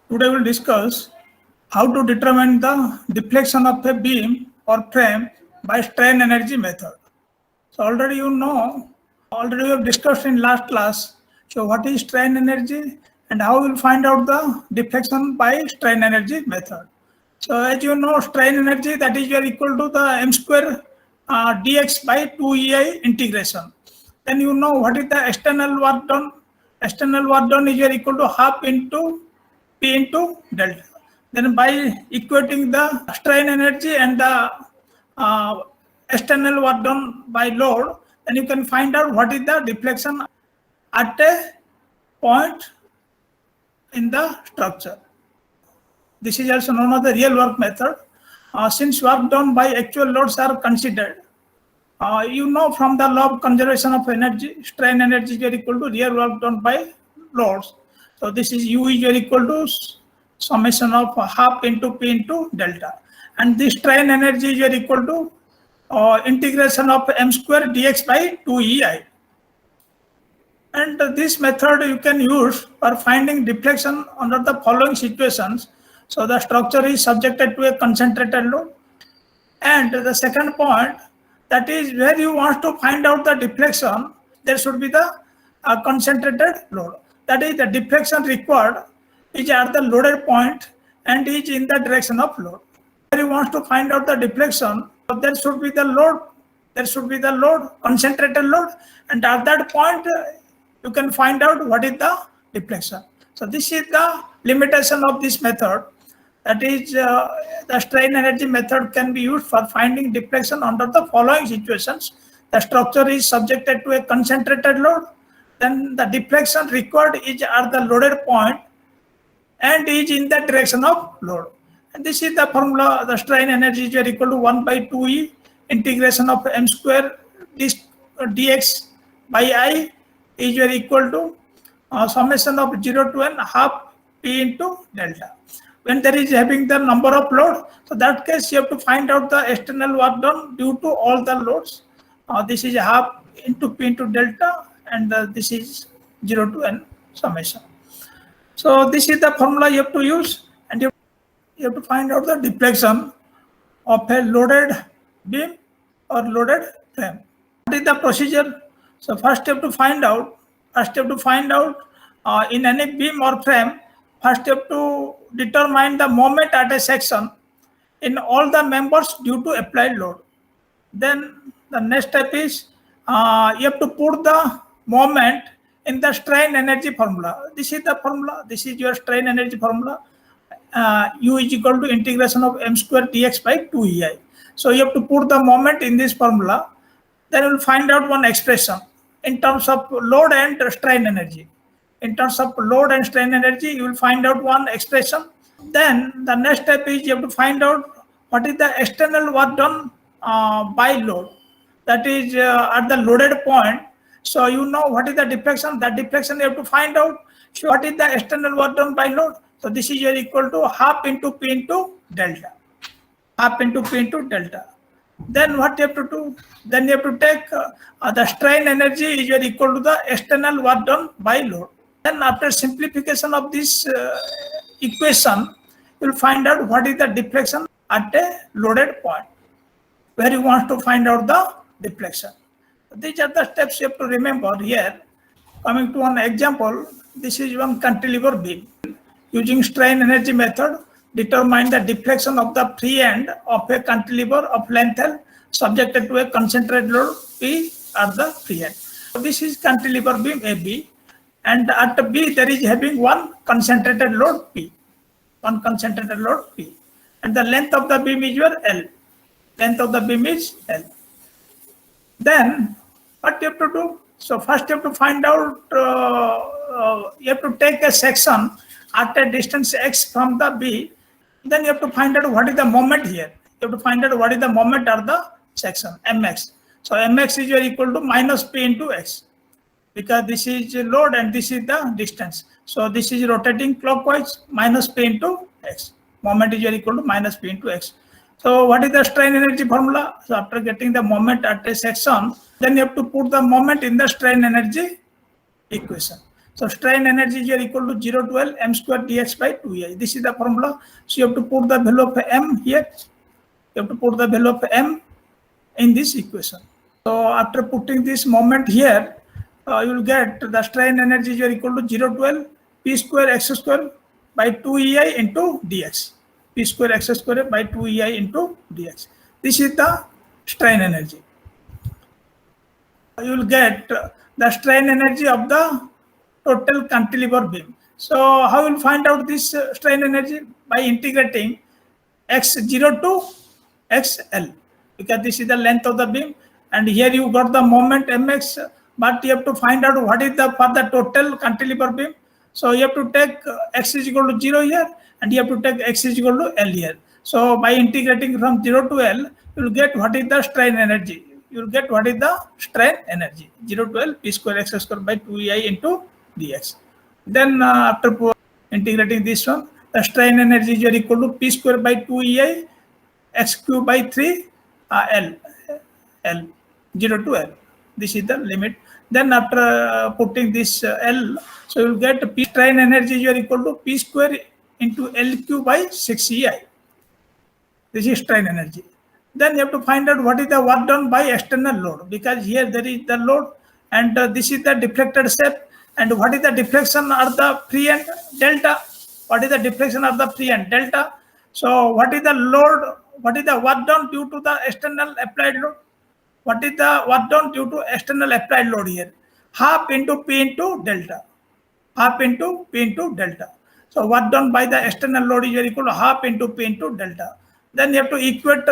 Today we'll discuss how to determine the deflection of a beam or frame by strain energy method. So already we have discussed in last class. So what is strain energy and how we'll find out the deflection by strain energy method. So as you know, strain energy, that is equal to the m square dx by 2ei integration. Then you know what is the external work done. External work done is equal to half into P into delta. Then by equating the strain energy and the external work done by load, then you can find out what is the deflection at a point in the structure. This is also known as the real work method. Since work done by actual loads are considered, you know from the law of conservation of energy, strain energy is equal to real work done by loads. So this is U is equal to summation of half into P into delta. And this strain energy is equal to integration of m square dx by 2ei. And this method you can use for finding deflection under the following situations. So the structure is subjected to a concentrated load. And the second point, that is where you want to find out the deflection, there should be the concentrated load. That is the deflection required is at the loaded point and is in the direction of load. Where you want to find out the deflection, there should be the load, concentrated load, and at that point you can find out what is the deflection. So this is the limitation of this method. That is, the strain energy method can be used for finding deflection under the following situations. The structure is subjected to a concentrated load, then the deflection required is at the loaded point and is in the direction of load. And this is the formula. The strain energy is equal to 1 by 2e integration of m square dx by I is equal to summation of 0 to n half P into delta. When there is having the number of load, so that case you have to find out the external work done due to all the loads. This is half into P into delta, and this is 0 to n summation. So this is the formula you have to use, and you have to find out the deflection of a loaded beam or loaded frame. What is the procedure? So first you have to find out in any beam or frame. First, you have to determine the moment at a section in all the members due to applied load. Then the next step is you have to put the moment in the strain energy formula. This is the formula. This is your strain energy formula. U is equal to integration of m square dx by 2ei. So you have to put the moment in this formula. Then you will find out one expression in terms of load and strain energy. In terms of load and strain energy, you will find out one expression. Then the next step is you have to find out what is the external work done by load. That is at the loaded point. So you know what is the deflection. That deflection you have to find out. So what is the external work done by load. So this is equal to half into P into delta. Half into P into delta. Then what you have to do? Then you have to take the strain energy is equal to the external work done by load. Then after simplification of this equation, you will find out what is the deflection at a loaded point, where you want to find out the deflection. These are the steps you have to remember here. Coming to one example, this is one cantilever beam. Using strain energy method, determine the deflection of the free end of a cantilever of length L subjected to a concentrated load P at the free end. So this is cantilever beam AB. And at B, there is having one concentrated load P. And the length of the beam is your L. Then, what you have to do? So first you have to find out, you have to take a section at a distance x from the B. Then you have to find out what is the moment here. You have to find out what is the moment of the section, mx. So mx is equal to minus P into x. Because this is load and this is the distance. So this is rotating clockwise, minus P into x. Moment is equal to minus P into x. So what is the strain energy formula? So after getting the moment at a section, then you have to put the moment in the strain energy equation. So strain energy is equal to 0 to L m square dx by 2EI. This is the formula. So you have to put the value of m here. You have to put the value of m in this equation. So after putting this moment here, you will get the strain energy is equal to 0 to L p square x square by 2EI into dx. P square x square by 2EI into dx. This is the strain energy. You will get the strain energy of the total cantilever beam. So how you will find out this strain energy? By integrating x0 to xl, because this is the length of the beam, and here you got the moment mx, but you have to find out what is the for the total cantilever beam. So you have to take x is equal to 0 here, and you have to take x is equal to L here. So by integrating from 0 to L, you will get what is the strain energy. You will get what is the strain energy. 0 to L p square x square by 2EI into dx. Then after integrating this one, the strain energy is equal to p square by 2EI x cube by 3 L 0 to L. This is the limit. Then after putting this L, so you will get p strain energy is equal to p square into L cube by 6EI. This is strain energy. Then you have to find out what is the work done by external load, because here there is the load, and this is the deflected shape, and what is the deflection of the free end? Delta. What is the deflection of the free end? Delta. So what is the load? What is the work done due to the external applied load? What is the work done due to external applied load here? Half into P into delta. Half into P into delta. So work done by the external load is equal to half into P into delta. Then you have to equate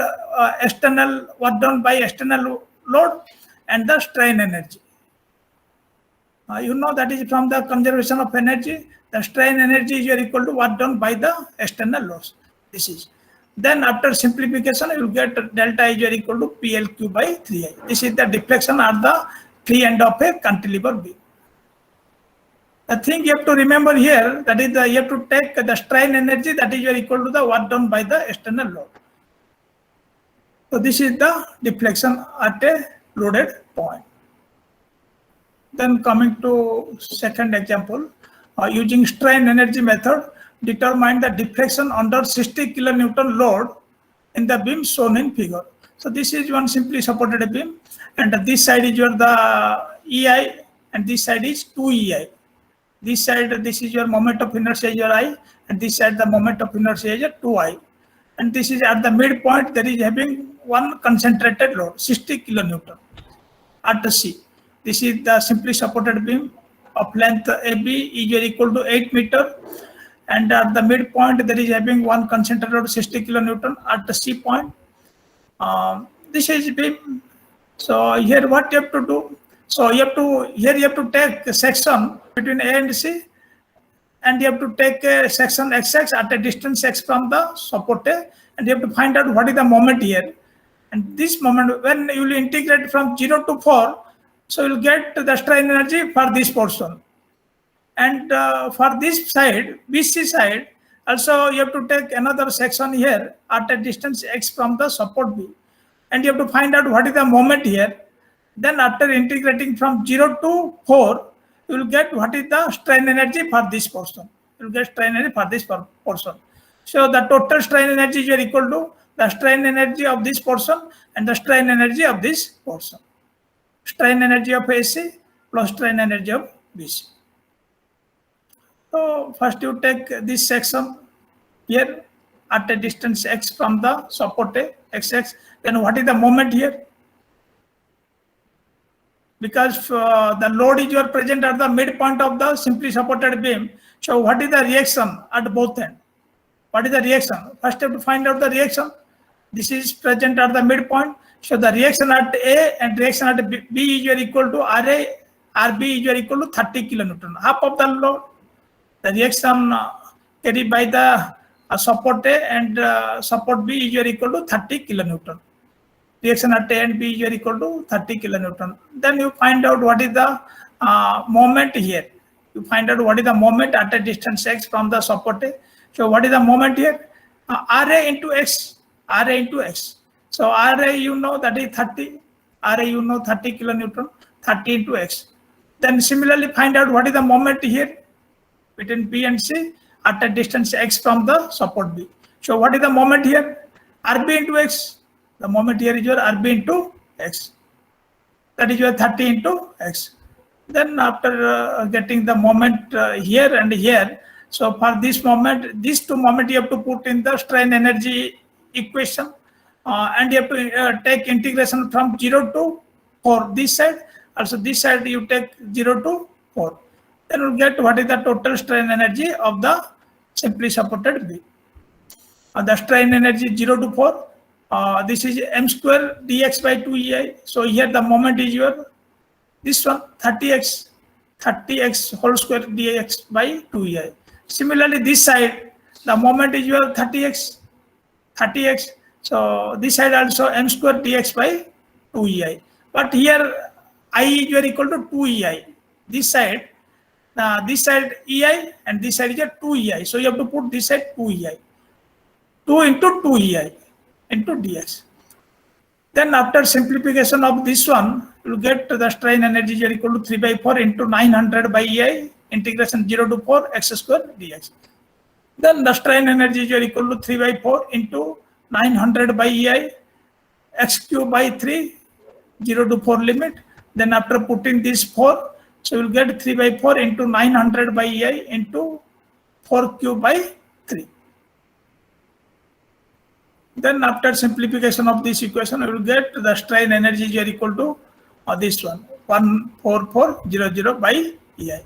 external work done by external load and the strain energy. You know that is from the conservation of energy. The strain energy is equal to work done by the external loads. This is. Then after simplification, you will get delta is equal to PLQ by 3I. This is the deflection at the free end of a cantilever beam. The thing you have to remember here, that is you have to take the strain energy that is equal to the work done by the external load. So this is the deflection at a loaded point. Then coming to second example, using strain energy method, determine the deflection under 60 kilonewton load in the beam shown in figure. So this is one simply supported beam, and this side is your the EI, and this side is 2EI. This side, this is your moment of inertia is your I, and this side the moment of inertia is your 2I. And this is at the midpoint, there is having one concentrated load, 60 kilonewton at the C. This is the simply supported beam of length AB is equal to 8 meter. And at the midpoint, there is having one concentrated load, 60 kilonewton at the C point. This is beam. So here what you have to do? So you have to take a section between A and C, and you have to take a section XX at a distance X from the support A, and you have to find out what is the moment here. And this moment, when you will integrate from 0 to 4, so you will get the strain energy for this portion. And for this side, BC side, also you have to take another section here at a distance X from the support B, and you have to find out what is the moment here. Then after integrating from 0 to 4, you will get what is the strain energy for this portion. You will get strain energy for this portion. So the total strain energy is equal to the strain energy of this portion and the strain energy of this portion. Strain energy of AC plus strain energy of BC. So first you take this section here at a distance X from the support A, XX. Then what is the moment here? Because the load is present at the midpoint of the simply supported beam. So what is the reaction at both ends? What is the reaction? First you have to find out the reaction. This is present at the midpoint. So the reaction at A and reaction at B is equal to RA, RB is equal to 30 kilonewton, half of the load. The reaction carried by the support A and support B is equal to 30 kilonewton. Reaction at A and B is equal to 30 kilonewton. Then you find out what is the moment here. You find out what is the moment at a distance X from the support A. So what is the moment here? RA into X. RA into X. So RA you know that is 30. RA you know 30 kilonewton. 30 into X. Then similarly find out what is the moment here between B and C at a distance x from the support B. So what is the moment here? RB into x. The moment here is your RB into x. That is your 30 into x. Then after getting the moment here and here, so for this moment, these two moments you have to put in the strain energy equation, and you have to take integration from 0 to 4 this side. Also this side you take 0 to 4. Then you will get what is the total strain energy of the simply supported B. The strain energy 0 to 4. This is m square dx by 2ei. So here the moment is your this one 30x whole square dx by 2ei. Similarly this side the moment is your 30x. So this side also m square dx by 2ei. But here I is your equal to 2ei. This side ei and this side is a 2ei. So you have to put this side 2ei. 2 into 2ei into dx. Then after simplification of this one, you will get the strain energy is equal to 3 by 4 into 900 by ei integration 0 to 4 x square dx. Then the strain energy is equal to 3 by 4 into 900 by ei x cube by 3 0 to 4 limit. Then after putting this 4, so you will get 3 by 4 into 900 by ei into 4 cube by 3. Then after simplification of this equation, we will get the strain energy is equal to this one 14400 by ei.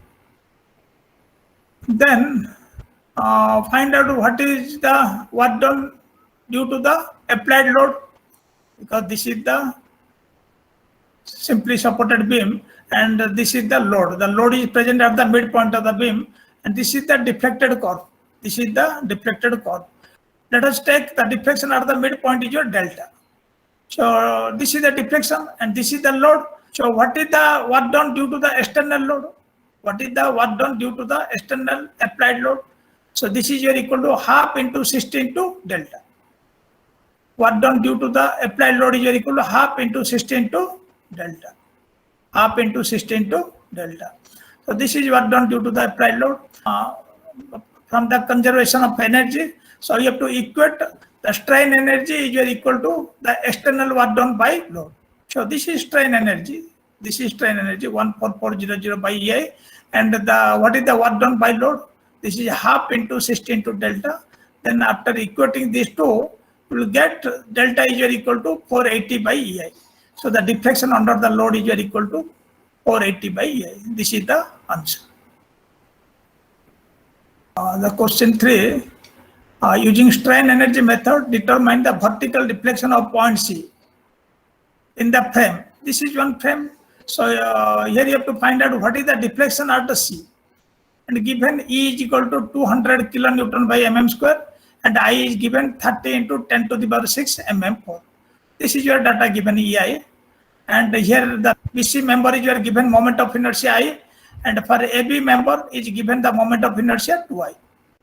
Then find out what is the work done due to the applied load, because this is the simply supported beam and this is the load. The load is present at the midpoint of the beam and this is the deflected curve. Let us take the deflection at the midpoint is your delta. So this is the deflection and this is the load. So what is the work done due to the external load? What is the work done due to the external applied load? So this is your equal to half into 60 into delta. Work done due to the applied load is your equal to half into 60 into delta. Half into 60 into delta. So this is work done due to the applied load. From the conservation of energy, so you have to equate the strain energy is equal to the external work done by load. So this is strain energy. 14400 by ei, and what is the work done by load? This is half into 60 into delta. Then after equating these two, you will get delta is equal to 480 by ei. So the deflection under the load is equal to 480 by ei. This is the answer. The question 3. Using strain energy method, determine the vertical deflection of point C in the frame. This is one frame. So here you have to find out what is the deflection at the C. And given E is equal to 200 kilonewton by mm square and I is given 30 into 10 to the power 6 mm4. This is your data given EI. And here the BC member is your given moment of inertia I, and for AB member is given the moment of inertia 2I.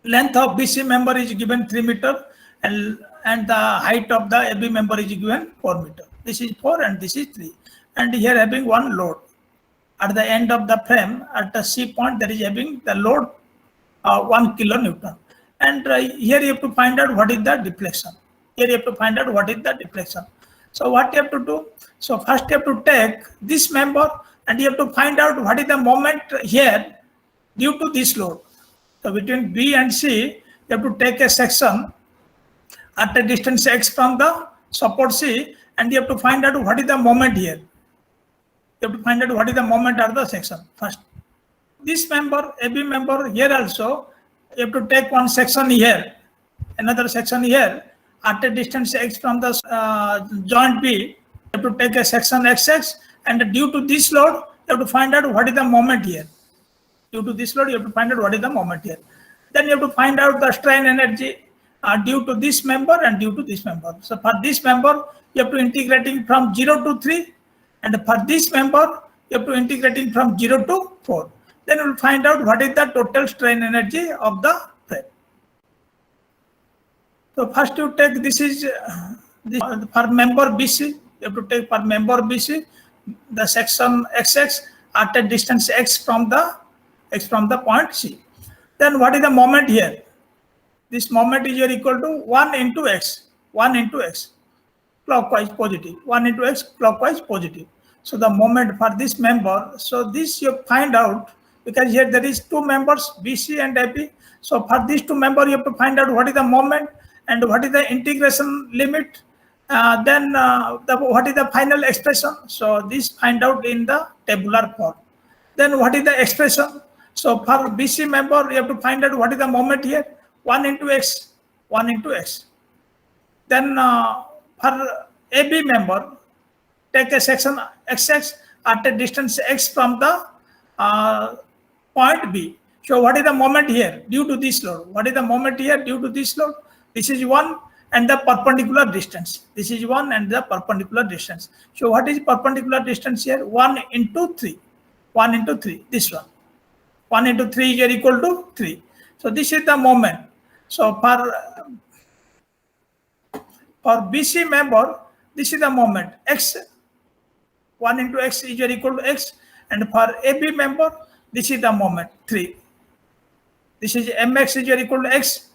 Length of BC member is given 3 meter and the height of the AB member is given 4 meter. This is 4 and this is 3. And here having one load. At the end of the frame, at the C point, that is having the load 1 kilonewton. And here you have to find out what is the deflection. So what you have to do? So first you have to take this member and you have to find out what is the moment here due to this load. So between B and C, you have to take a section at a distance x from the support C and you have to find out what is the moment here. You have to find out what is the moment of the section first. This member, AB member, here also, you have to take one section here, another section here, at a distance x from the joint B, you have to take a section xx, and due to this load, you have to find out what is the moment here. Then you have to find out the strain energy due to this member and due to this member. So for this member, you have to integrating from 0 to 3, and for this member, you have to integrating from 0 to 4. Then you will find out what is the total strain energy of the frame. So first you take this is for member BC. You have to take for member BC the section XX at a distance x from the point C. Then what is the moment here? This moment is equal to 1 into x, 1 into x, clockwise positive, 1 into x clockwise positive. So the moment for this member, so this you find out, because here there is two members, BC and AB. So for these two members, you have to find out what is the moment and what is the integration limit. What is the final expression? So this find out in the tabular form. Then what is the expression? So for BC member, you have to find out what is the moment here, 1 into x, 1 into x. Then for AB member, take a section xx at a distance x from the point B. So what is the moment here due to this load? What is the moment here due to this load? This is 1 and the perpendicular distance. This is 1 and the perpendicular distance. So what is perpendicular distance here? 1 into 3. 1 into 3, this one. 1 into 3 is equal to 3. So this is the moment. So for BC member, this is the moment x, 1 into x is equal to x, and for AB member, this is the moment 3. This is mx is equal to x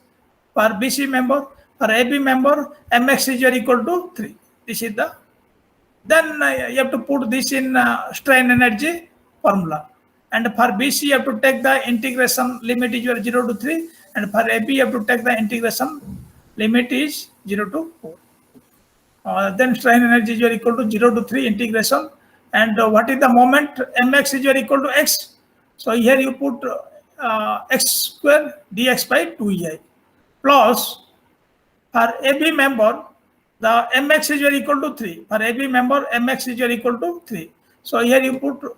for BC member. For AB member, mx is equal to 3. This is the. Then you have to put this in strain energy formula. And for BC, you have to take the integration limit is 0 to 3, and for AB, you have to take the integration limit is 0 to 4. Then strain energy is equal to 0 to 3 integration. And what is the moment? Mx is equal to x. So here you put x square dx by 2ei plus for AB member, the mx is equal to 3. For AB member, mx is equal to 3. So here you put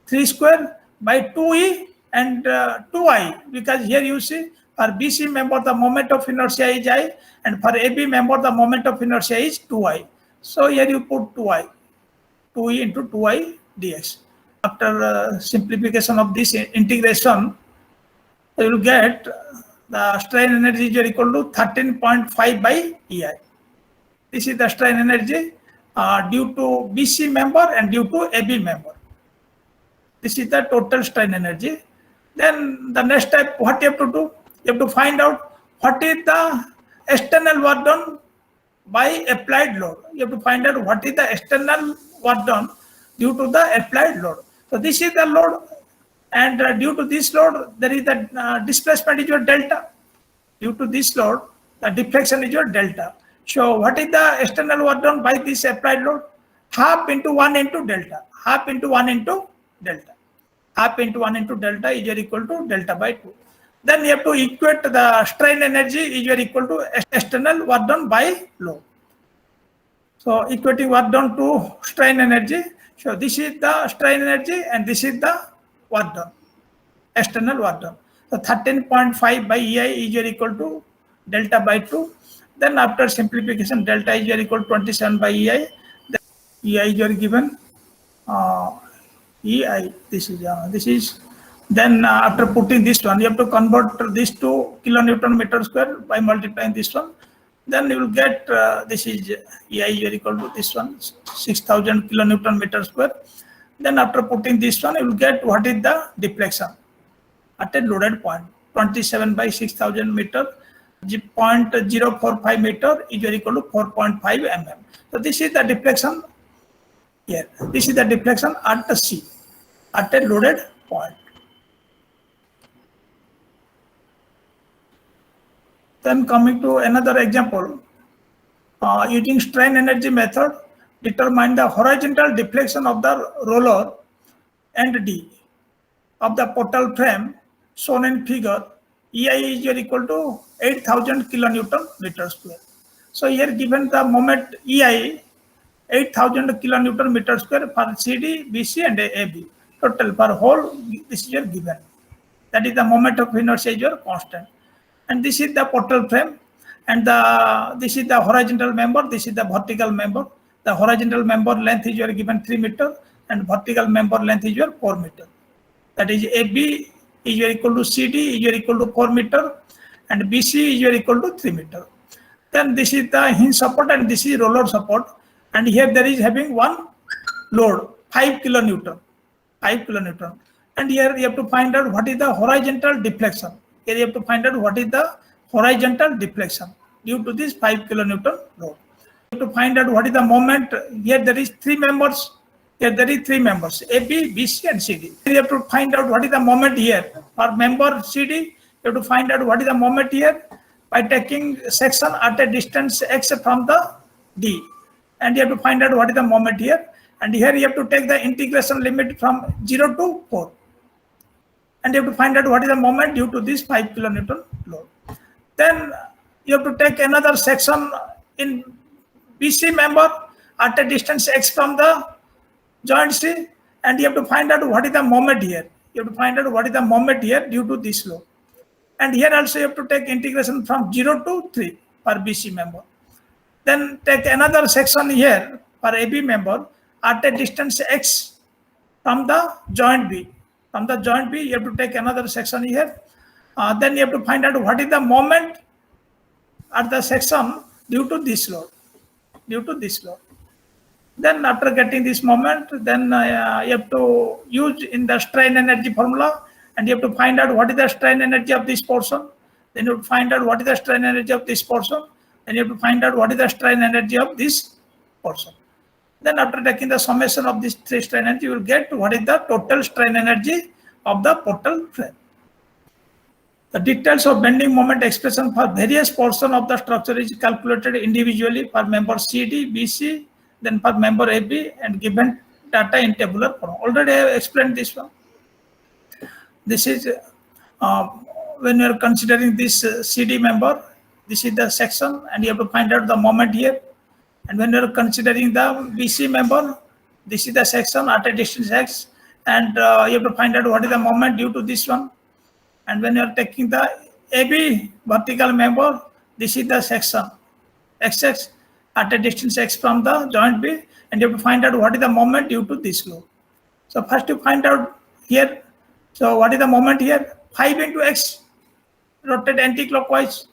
3 square by 2e and 2i, because here you see for BC member the moment of inertia is I, and for AB member the moment of inertia is 2i. So here you put 2i, 2e into 2i dx. After simplification of this integration, you will get the strain energy is equal to 13.5 by EI. This is the strain energy due to BC member and due to AB member. This is the total strain energy. Then the next step, what you have to do? You have to find out what is the external work done by applied load. You have to find out what is the external work done due to the applied load. So this is the load, and due to this load, there is the displacement is your delta. Due to this load, the deflection is your delta. So what is the external work done by this applied load? Half into 1 into delta. Half into 1 into delta. Half into 1 into delta is equal to delta by 2. Then you have to equate the strain energy is equal to external work done by load. So equating work done to strain energy. So this is the strain energy and this is the work done, external work done. So 13.5 by EI is equal to delta by 2. Then after simplification, delta is equal to 27 by EI. Then EI is given EI. This is. Then after putting this one, you have to convert this to kilonewton meter square by multiplying this one. Then you will get this is EI is equal to this one, 6,000 kilonewton meter square. Then after putting this one, you will get what is the deflection at a loaded point, 27 by 6,000 meter, 0.045 meter is equal to 4.5 mm. So this is the deflection here. This is the deflection at the C, at a loaded point. Then coming to another example, using strain energy method, determine the horizontal deflection of the roller and D of the portal frame shown in figure. EI is equal to 8,000 kilonewton meter square. So here given the moment EI 8,000 kilonewton meter square for CD, BC and AB. Total for whole, this is your given. That is the moment of inertia is your constant. And this is the portal frame, and this is the horizontal member, this is the vertical member. The horizontal member length is your given 3 meter and vertical member length is your 4 meter. That is AB is equal to CD is equal to 4 meter and BC is equal to 3 meter. Then this is the hinge support and this is roller support. And here there is having one load, 5 kilonewton. 5 kilonewton. And here you have to find out what is the horizontal deflection. Here you have to find out what is the horizontal deflection due to this 5 kilonewton load. You have to find out what is the moment. Here there is 3 members. Here there is 3 members, A, B, B, C, and C, D. You have to find out what is the moment here. For member C, D, you have to find out what is the moment here by taking section at a distance x from the D. And you have to find out what is the moment here. And here you have to take the integration limit from 0 to 4. And you have to find out what is the moment due to this 5 kilonewton load. Then you have to take another section in BC member at a distance x from the joint C, and you have to find out what is the moment here. You have to find out what is the moment here due to this load. And here also you have to take integration from 0 to 3 for BC member. Then take another section here for AB member at a distance x from the joint B. From the joint B, you have to take another section here. Then you have to find out what is the moment at the section due to this load. Due to this load. Then after getting this moment, then you have to use in the strain energy formula, and you have to find out what is the strain energy of this portion. Then you have to find out what is the strain energy of this portion. Then you have to find out what is the strain energy of this portion. Then after taking the summation of these 3 strain energy, you will get what is the total strain energy of the portal frame. The details of bending moment expression for various portions of the structure is calculated individually for member CD, BC, then for member AB, and given data in tabular form. Already I have explained this one. This is when you are considering this CD member, this is the section, and you have to find out the moment here. And when you are considering the BC member, this is the section at a distance x, and you have to find out what is the moment due to this one. And when you are taking the AB vertical member, this is the section XX at a distance x from the joint B, and you have to find out what is the moment due to this load. So first you find out here. So what is the moment here? 5 into x, rotate anti-clockwise.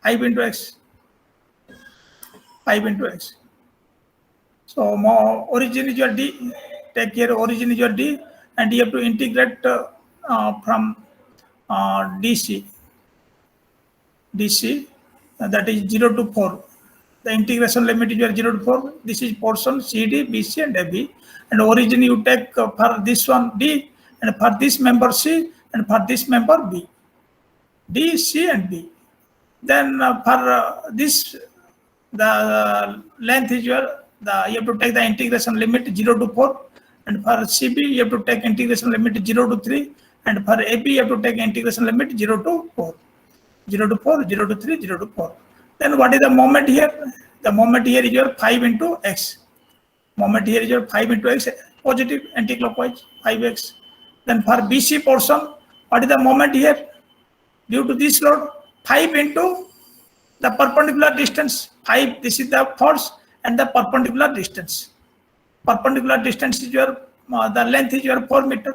5 into x. 5 into x. So origin is your D. Take here origin is your D, and you have to integrate from DC, that is 0 to 4. The integration limit is your 0 to 4. This is portion CD, BC, and AB. And origin you take for this one D, and for this member C, and for this member B. D, C, and B. Then for this, the length is your, you have to take the integration limit 0 to 4. And for CB, you have to take integration limit 0 to 3. And for AB, you have to take integration limit 0 to 4. 0 to 4, 0 to 3, 0 to 4. Then what is the moment here? The moment here is your 5 into x. Moment here is your 5 into x, positive anti-clockwise, 5x. Then for BC portion, what is the moment here? Due to this load, 5 into the perpendicular distance. 5, this is the force, and the perpendicular distance. Perpendicular distance is your, the length is your 4 meter.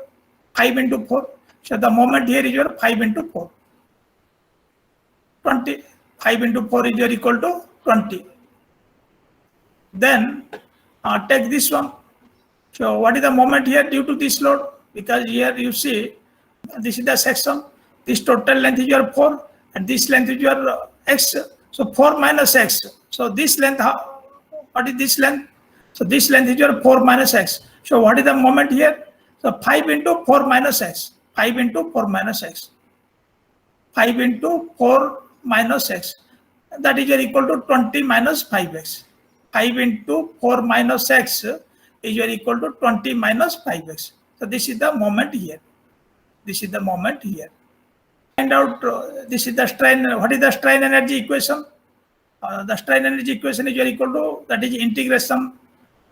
5 into 4. So the moment here is your 5 into 4. 20. 5 into 4 is your equal to 20. Then take this one. So what is the moment here due to this load? Because here you see, this is the section. This total length is your 4, and this length is your x. So 4 minus x. So this length, what is this length? So this length is your 4 minus x. So what is the moment here? So 5 into 4 minus x. 5 into 4 minus x. 5 into 4 minus x. That is equal to 20 minus 5x. 5 into 4 minus x is equal to 20 minus 5x. So this is the moment here. This is the moment here. Find out this is the strain. What is the strain energy equation? The strain energy equation is equal to, that is integration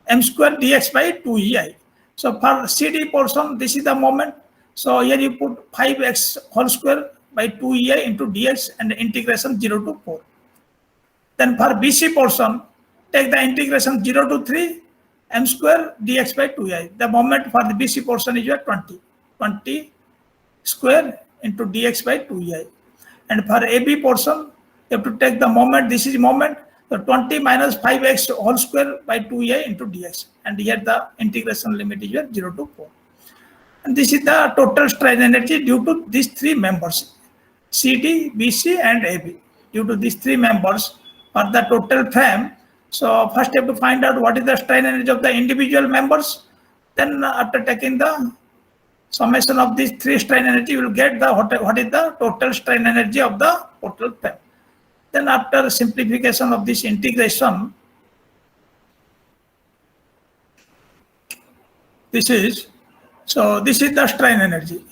m square dx by 2ei. So for CD portion, this is the moment. So here you put 5x whole square by 2ei into dx and integration 0 to 4. Then for BC portion, take the integration 0 to 3 m square dx by 2i. The moment for the BC portion is your 20. 20 square into dx by 2ei. And for AB portion, you have to take the moment. This is moment. So 20 minus 5x whole square by 2a into dx. And here the integration limit is 0 to 4. And this is the total strain energy due to these three members, CD, BC, and AB. Due to these three members for the total frame. So first you have to find out what is the strain energy of the individual members. Then after taking the summation of these three strain energy, you will get the what is the total strain energy of the total frame. Then after simplification of this integration, this is the strain energy.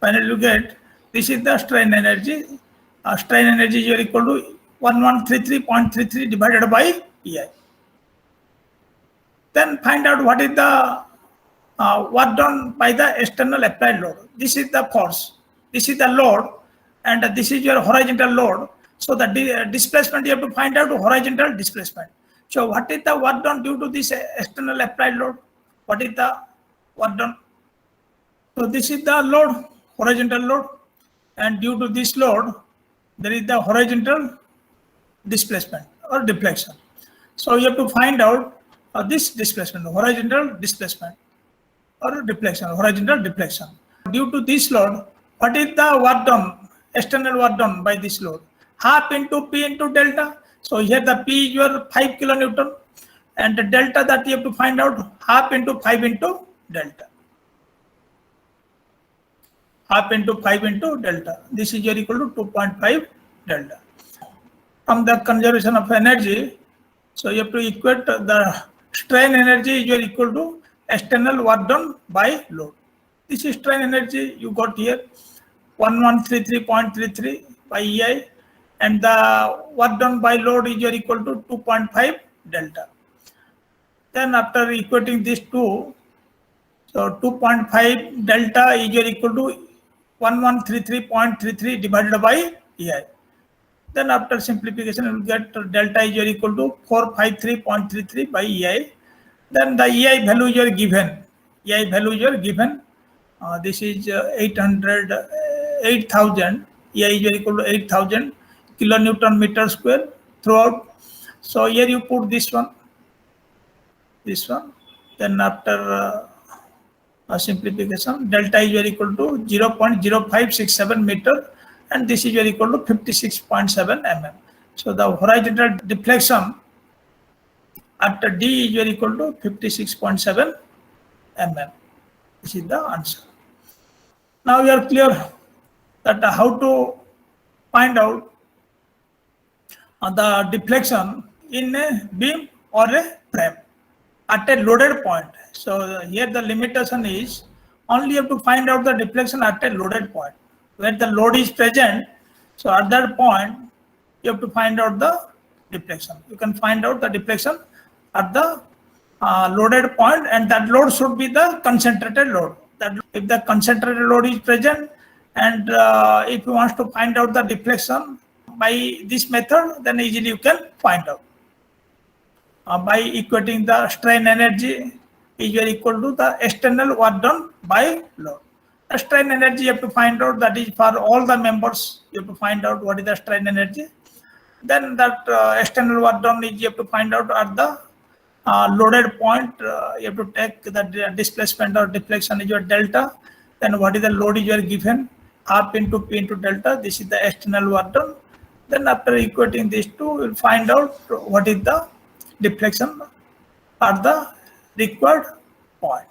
Finally, you get this is the strain energy. Strain energy is equal to 1133.33 divided by EI. Then find out what is the work done by the external applied load. This is the force. This is the load, and this is your horizontal load. So the displacement, you have to find out horizontal displacement. So what is the work done due to this external applied load? What is the work done? So this is the load, horizontal load, and due to this load, there is the horizontal displacement or deflection. So you have to find out this displacement, horizontal displacement or deflection, horizontal deflection. Due to this load, what is the work done, external work done by this load? Half into P into delta. So here the P is your 5 kilonewton, and the delta that you have to find out, half into 5 into delta. Half into 5 into delta. This is your equal to 2.5 delta. From the conservation of energy, so you have to equate the strain energy is equal to external work done by load. This is strain energy you got here, 1133.33 by EI, and the work done by load is equal to 2.5 delta. Then after equating these two, so 2.5 delta is equal to 1133.33 divided by EI. Then after simplification, you will get delta is equal to 453.33 by EI. Then the EI value is given. EI value is given. This is 8,000. EI is equal to 8,000 kilonewton meter square throughout. So here you put this one. Then after simplification, delta is equal to 0.0567 meter, and this is equal to 56.7 mm. So the horizontal deflection after D is equal to 56.7 mm. This is the answer. Now we are clear that how to find out the deflection in a beam or a frame at a loaded point. So here the limitation is only you have to find out the deflection at a loaded point where the load is present. So at that point you have to find out the deflection. You can find out the deflection at the loaded point, and that load should be the concentrated load. That if the concentrated load is present, and if you want to find out the deflection by this method, then easily you can find out. By equating the strain energy is equal to the external work done by load. The strain energy you have to find out, that is for all the members, you have to find out what is the strain energy. Then that external work done is you have to find out at the loaded point. You have to take the displacement or deflection is your delta. Then what is the load is your given, half into P into delta. This is the external work done. Then after equating these two, we'll find out what is the deflection at the required point.